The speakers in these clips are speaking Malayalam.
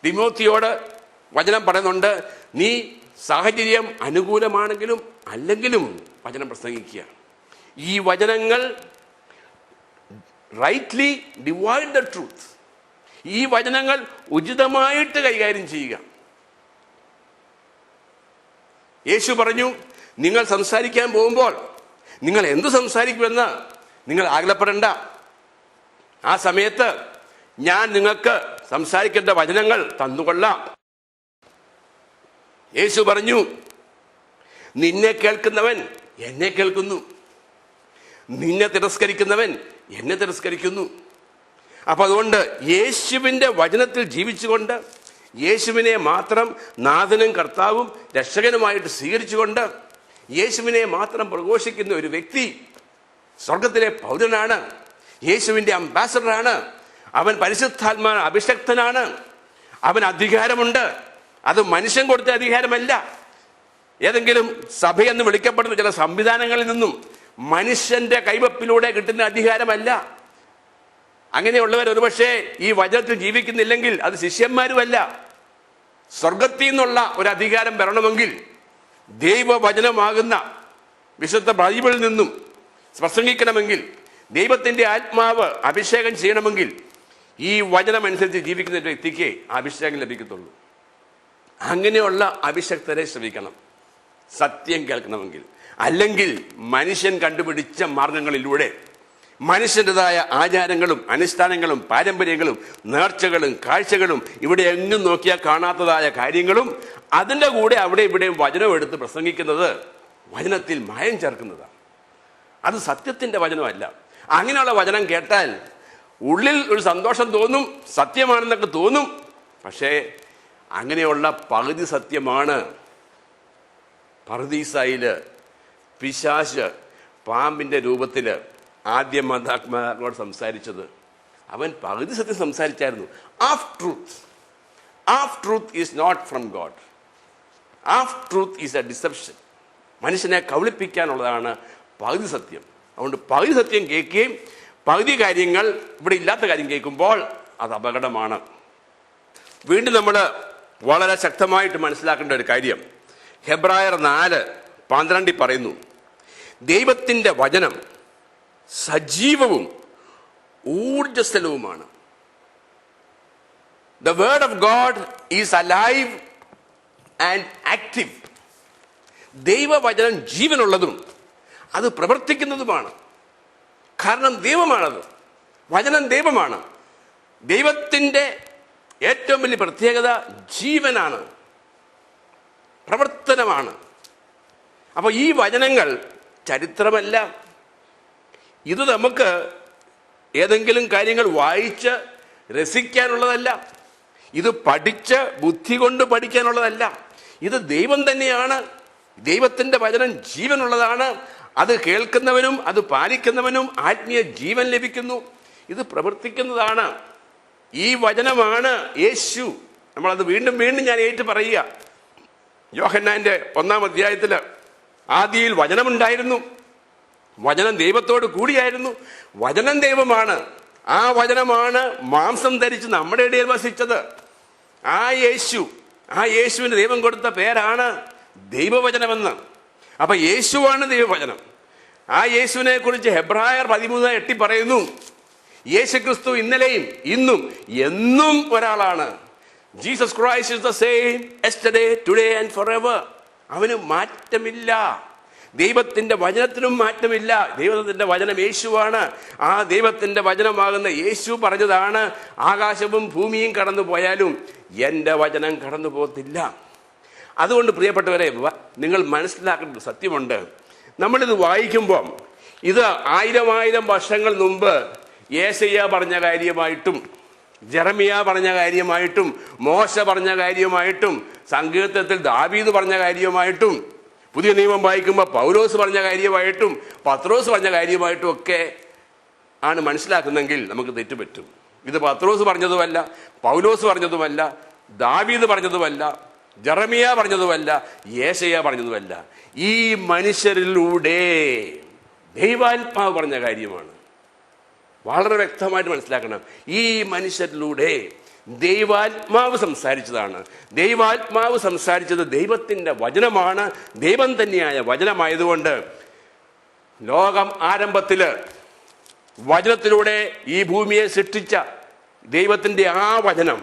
തിമോത്തിയോട് വചനം പറയുന്നുണ്ട്, നീ സാഹചര്യം അനുകൂലമാണെങ്കിലും അല്ലെങ്കിലും വചനം പ്രസംഗിക്കുക. ഈ വചനങ്ങൾ റൈറ്റ്ലി ഡിവൈഡ് ദ ട്രൂത്ത്. ഈ വചനങ്ങൾ ഉചിതമായിട്ട് കൈകാര്യം ചെയ്യുക. യേശു പറഞ്ഞു, നിങ്ങൾ സംസാരിക്കാൻ പോകുമ്പോൾ നിങ്ങൾ എന്ത് സംസാരിക്കുമെന്ന് നിങ്ങൾ ആകുലപ്പെടേണ്ട. ആ സമയത്ത് ഞാൻ നിങ്ങൾക്ക് സംസാരിക്കേണ്ട വചനങ്ങൾ തന്നുകൊള്ളാം. യേശു പറഞ്ഞു, നിന്നെ കേൾക്കുന്നവൻ എന്നെ കേൾക്കുന്നു, നിന്നെ തിരസ്കരിക്കുന്നവൻ എന്നെ തിരസ്കരിക്കുന്നു. അപ്പൊ അതുകൊണ്ട് യേശുവിൻ്റെ വചനത്തിൽ ജീവിച്ചുകൊണ്ട്, യേശുവിനെ മാത്രം നാഥനും കർത്താവും രക്ഷകനുമായിട്ട് സ്വീകരിച്ചുകൊണ്ട്, യേശുവിനെ മാത്രം പ്രഘോഷിക്കുന്ന ഒരു വ്യക്തി സ്വർഗത്തിലെ പൗരനാണ്, യേശുവിൻ്റെ അംബാസഡറാണ്. അവൻ പരിശുദ്ധാത്മാ അഭിഷക്തനാണ്. അവൻ അധികാരമുണ്ട്. അത് മനുഷ്യൻ കൊടുത്ത അധികാരമല്ല, ഏതെങ്കിലും സഭയെന്ന് വിളിക്കപ്പെടുന്ന ചില സംവിധാനങ്ങളിൽ നിന്നും മനുഷ്യന്റെ കൈവപ്പിലൂടെ കിട്ടുന്ന അധികാരമല്ല. അങ്ങനെയുള്ളവർ ഒരുപക്ഷെ ഈ വചനത്തിൽ ജീവിക്കുന്നില്ലെങ്കിൽ അത് ശിഷ്യന്മാരുമല്ല. സ്വർഗത്തിൽ നിന്നുള്ള ഒരു അധികാരം വരണമെങ്കിൽ, ദൈവവചനമാകുന്ന വിശുദ്ധ ബൈബിളിൽ നിന്നും പ്രസംഗിക്കണമെങ്കിൽ, ദൈവത്തിന്റെ ആത്മാവ് അഭിഷേകം ചെയ്യണമെങ്കിൽ ഈ വചനം അനുസരിച്ച് ജീവിക്കുന്ന ഒരു വ്യക്തിക്ക് അഭിഷേകം ലഭിക്കത്തുള്ളൂ. അങ്ങനെയുള്ള അഭിഷക്തരെ ശ്രമിക്കണം സത്യം കേൾക്കണമെങ്കിൽ. അല്ലെങ്കിൽ മനുഷ്യൻ കണ്ടുപിടിച്ച മാർഗങ്ങളിലൂടെ മനുഷ്യൻ്റെതായ ആചാരങ്ങളും അനുഷ്ഠാനങ്ങളും പാരമ്പര്യങ്ങളും നേർച്ചകളും കാഴ്ചകളും ഇവിടെ എങ്ങും നോക്കിയാൽ കാണാത്തതായ കാര്യങ്ങളും അതിൻ്റെ കൂടെ അവിടെ ഇവിടെയും വചനം എടുത്ത് പ്രസംഗിക്കുന്നത് വചനത്തിൽ മായം ചേർക്കുന്നതാണ്. അത് സത്യത്തിൻ്റെ വചനമല്ല. അങ്ങനെയുള്ള വചനം കേട്ടാൽ ഉള്ളിൽ ഒരു സന്തോഷം തോന്നും, സത്യമാണെന്നൊക്കെ തോന്നും. പക്ഷേ അങ്ങനെയുള്ള പകുതി സത്യമാണ് പറുദീസായിൽ പിശാച് പാമ്പിൻ്റെ രൂപത്തിൽ ആദ്യം മതാത്മാക്കളോട് സംസാരിച്ചത്. അവൻ പകുതി സത്യം സംസാരിച്ചായിരുന്നു. Half truth is not from God. Half truth is a deception. മനുഷ്യനെ കബളിപ്പിക്കാനുള്ളതാണ് പകുതി സത്യം. അതുകൊണ്ട് പകുതി സത്യം കേൾക്കുകയും പകുതി കാര്യങ്ങൾ ഇവിടെ ഇല്ലാത്ത കാര്യം കേൾക്കുമ്പോൾ അത് അപകടമാണ്. വീണ്ടും നമ്മൾ വളരെ ശക്തമായിട്ട് മനസ്സിലാക്കേണ്ട ഒരു കാര്യം, ഹെബ്രായർ 4:12 പറയുന്നു, ദൈവത്തിൻ്റെ വചനം സജീവവും ഊർജസ്വലവുമാണ്. The word of God is alive and active. ദൈവവചനം ജീവനുള്ളതും അത് പ്രവർത്തിക്കുന്നതുമാണ്. കാരണം ദൈവമാണത്. വചനം ദൈവമാണ്. ദൈവത്തിൻ്റെ ഏറ്റവും വലിയ പ്രത്യേകത ജീവനാണ്, പ്രവർത്തനമാണ്. അപ്പോൾ ഈ വചനങ്ങൾ ചരിത്രമല്ല. ഇത് നമുക്ക് ഏതെങ്കിലും കാര്യങ്ങൾ വായിച്ച് രസിക്കാനുള്ളതല്ല. ഇത് പഠിച്ച് ബുദ്ധി കൊണ്ട് പഠിക്കാനുള്ളതല്ല. ഇത് ദൈവം തന്നെയാണ്. ദൈവത്തിൻ്റെ വചനം ജീവനുള്ളതാണ്. അത് കേൾക്കുന്നവനും അത് പാലിക്കുന്നവനും ആത്മീയ ജീവൻ ലഭിക്കുന്നു. ഇത് പ്രവർത്തിക്കുന്നതാണ്. ഈ വചനമാണ് യേശു. നമ്മളത് വീണ്ടും വീണ്ടും ഞാൻ ഏറ്റു പറയുക. യോഹന്നാന്റെ 1-ാം അധ്യായത്തിൽ ആദിയിൽ വചനമുണ്ടായിരുന്നു, വചനം ദൈവത്തോട് കൂടിയായിരുന്നു, വചനം ദൈവമാണ്. ആ വചനമാണ് മാംസം ധരിച്ച് നമ്മുടെ ഇടയിൽ വസിച്ചത്. ആ യേശുവിന് ദൈവം കൊടുത്ത പേരാണ് ദൈവവചനമെന്ന്. അപ്പൊ യേശുവാണ് ദൈവവചനം. ആ യേശുവിനെ കുറിച്ച് ഹെബ്രായർ 13:8 പറയുന്നു, യേശുക്രിസ്തു ഇന്നലെയും ഇന്നും എന്നും ഒരാളാണ്. Jesus Christ is the same yesterday today and Forever. അവന് മാറ്റമില്ല. ദൈവത്തിന്റെ വചനത്തിനും മാറ്റമില്ല. ദൈവത്തിന്റെ വചനം യേശുവാണ്. ആ ദൈവത്തിന്റെ വചനമാകുന്ന യേശു പറഞ്ഞതാണ്, ആകാശവും ഭൂമിയും കടന്നു പോയാലും എൻ്റെ വചനം കടന്നു പോകത്തില്ല. അതുകൊണ്ട് പ്രിയപ്പെട്ടവരെ, നിങ്ങൾ മനസ്സിലാക്കേണ്ട സത്യമുണ്ട്. നമ്മളിത് വായിക്കുമ്പം ഇത് 1000 വർഷങ്ങൾ മുമ്പ് യേശയ്യ പറഞ്ഞ കാര്യമായിട്ടും ജെറമിയ പറഞ്ഞ കാര്യമായിട്ടും മോശ പറഞ്ഞ കാര്യമായിട്ടും സങ്കീർത്തനത്തിൽ ദാവീദ് പറഞ്ഞ കാര്യമായിട്ടും പുതിയ നിയമം വായിക്കുമ്പോൾ പൗലോസ് പറഞ്ഞ കാര്യമായിട്ടും പത്രോസ് പറഞ്ഞ കാര്യമായിട്ടും ഒക്കെ ആണ് മനസ്സിലാക്കുന്നെങ്കിൽ നമുക്ക് തെറ്റുപറ്റും. ഇത് പത്രോസ് പറഞ്ഞതുമല്ല, പൗലോസ് പറഞ്ഞതുമല്ല, ദാവീദ് പറഞ്ഞതുമല്ല, ജെറമിയ പറഞ്ഞതുമല്ല, യേശയ്യ പറഞ്ഞതുമല്ല. ഈ മനുഷ്യരിലൂടെ ദൈവാത്മാവ് പറഞ്ഞ കാര്യമാണ്. വളരെ വ്യക്തമായിട്ട് മനസ്സിലാക്കണം. ഈ മനുഷ്യരിലൂടെ ദൈവാത്മാവ് സംസാരിച്ചതാണ്. ദൈവാത്മാവ് സംസാരിച്ചത് ദൈവത്തിൻ്റെ വചനമാണ്. ദൈവം തന്നെയായ വചനമായതുകൊണ്ട് ലോകം ആരംഭത്തിൽ വചനത്തിലൂടെ ഈ ഭൂമിയെ സൃഷ്ടിച്ച ദൈവത്തിൻ്റെ ആ വചനം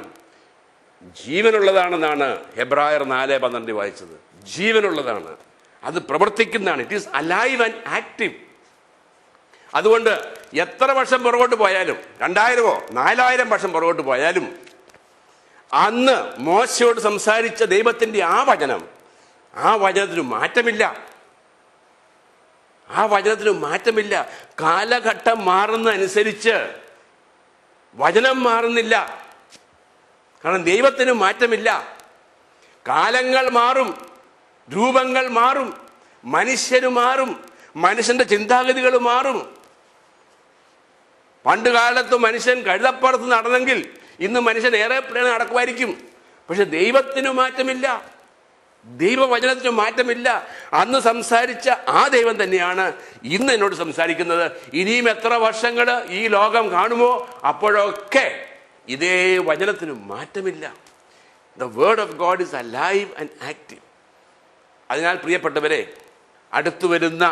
ജീവനുള്ളതാണെന്നാണ് ഹെബ്രായർ 4:12 വായിച്ചത്. ജീവനുള്ളതാണ്, അത് പ്രവർത്തിക്കുന്നതാണ്. It is alive and active. അതുകൊണ്ട് എത്ര വർഷം പുറകോട്ട് പോയാലും, 2000-ഓ 4000 വർഷം പുറകോട്ട് പോയാലും, അന്ന് മോശയോട് സംസാരിച്ച ദൈവത്തിൻ്റെ ആ വചനത്തിന് മാറ്റമില്ല. ആ വചനത്തിന് മാറ്റമില്ല. കാലഘട്ടം മാറുന്നതനുസരിച്ച് വചനം മാറുന്നില്ല. കാരണം ദൈവത്തിന് മാറ്റമില്ല. കാലങ്ങൾ മാറും, രൂപങ്ങൾ മാറും, മനുഷ്യന് മാറും, മനുഷ്യന്റെ ചിന്താഗതികൾ മാറും. പണ്ട് കാലത്ത് മനുഷ്യൻ കഴുതപ്പുറത്ത് നടന്നെങ്കിൽ ഇന്ന് മനുഷ്യൻ ഏറെപ്ലേൻ നടക്കുമായിരിക്കും. പക്ഷെ ദൈവത്തിന് മാറ്റമില്ല, ദൈവവചനത്തിന് മാറ്റമില്ല. അന്ന് സംസാരിച്ച ആ ദൈവം തന്നെയാണ് ഇന്ന് എന്നോട് സംസാരിക്കുന്നത്. ഇനിയും എത്ര വർഷങ്ങൾ ഈ ലോകം കാണുമോ അപ്പോഴൊക്കെ ഇതേ വചനത്തിന് മാറ്റമില്ല. The word of God is alive and active. അതിനാൽ പ്രിയപ്പെട്ടവരെ, അടുത്തു വരുന്ന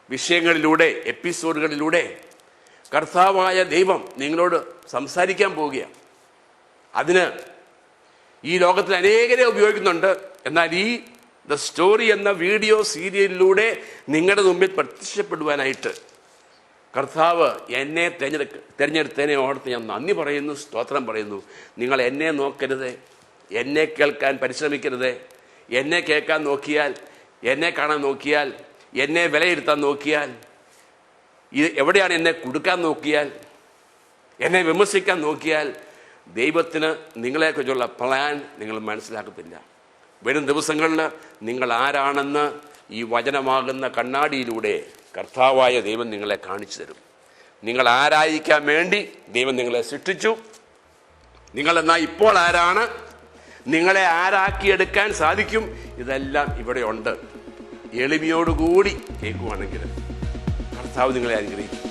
വിഷയങ്ങളിലൂടെ, എപ്പിസോഡുകളിലൂടെ കർത്താവായ ദൈവം നിങ്ങളോട് സംസാരിക്കാൻ പോവുകയാണ്. അതിന് ഈ ലോകത്തിൽ അനേകരെ ഉപയോഗിക്കുന്നുണ്ട്. എന്നാൽ ഈ ദ സ്റ്റോറി എന്ന വീഡിയോ സീരിയലിലൂടെ നിങ്ങളുടെ മുമ്പിൽ പ്രത്യക്ഷപ്പെടുവാനായിട്ട് കർത്താവ് എന്നെ തിരഞ്ഞെടുത്തതിനെ ഓർത്ത് ഞാൻ നന്ദി പറയുന്നു, സ്തോത്രം പറയുന്നു. നിങ്ങൾ എന്നെ നോക്കരുത്, എന്നെ കേൾക്കാൻ പരിശ്രമിക്കരുത്. എന്നെ കേൾക്കാൻ നോക്കിയാൽ, എന്നെ കാണാൻ നോക്കിയാൽ, എന്നെ വിലയിരുത്താൻ നോക്കിയാൽ, ഇത് എവിടെയാണ് എന്നെ കൊടുക്കാൻ നോക്കിയാൽ, എന്നെ വിമർശിക്കാൻ നോക്കിയാൽ ദൈവത്തിന് നിങ്ങളെക്കുറിച്ചുള്ള പ്ലാൻ നിങ്ങൾ മനസ്സിലാക്കത്തില്ല. വരും ദിവസങ്ങളിൽ നിങ്ങൾ ആരാണെന്ന് ഈ വചനമാകുന്ന കണ്ണാടിയിലൂടെ കർത്താവായ ദൈവം നിങ്ങളെ കാണിച്ചു തരും. നിങ്ങൾ ആരായിരിക്കാൻ വേണ്ടി ദൈവം നിങ്ങളെ സൃഷ്ടിച്ചു, നിങ്ങളെന്നാൽ ഇപ്പോൾ ആരാണ്, നിങ്ങളെ ആരാക്കിയെടുക്കാൻ സാധിക്കും, ഇതെല്ലാം ഇവിടെ ഉണ്ട്. എളിമയോടുകൂടി കേൾക്കുവാണെങ്കിൽ കർത്താവ് നിങ്ങളെ അനുഗ്രഹിക്കും.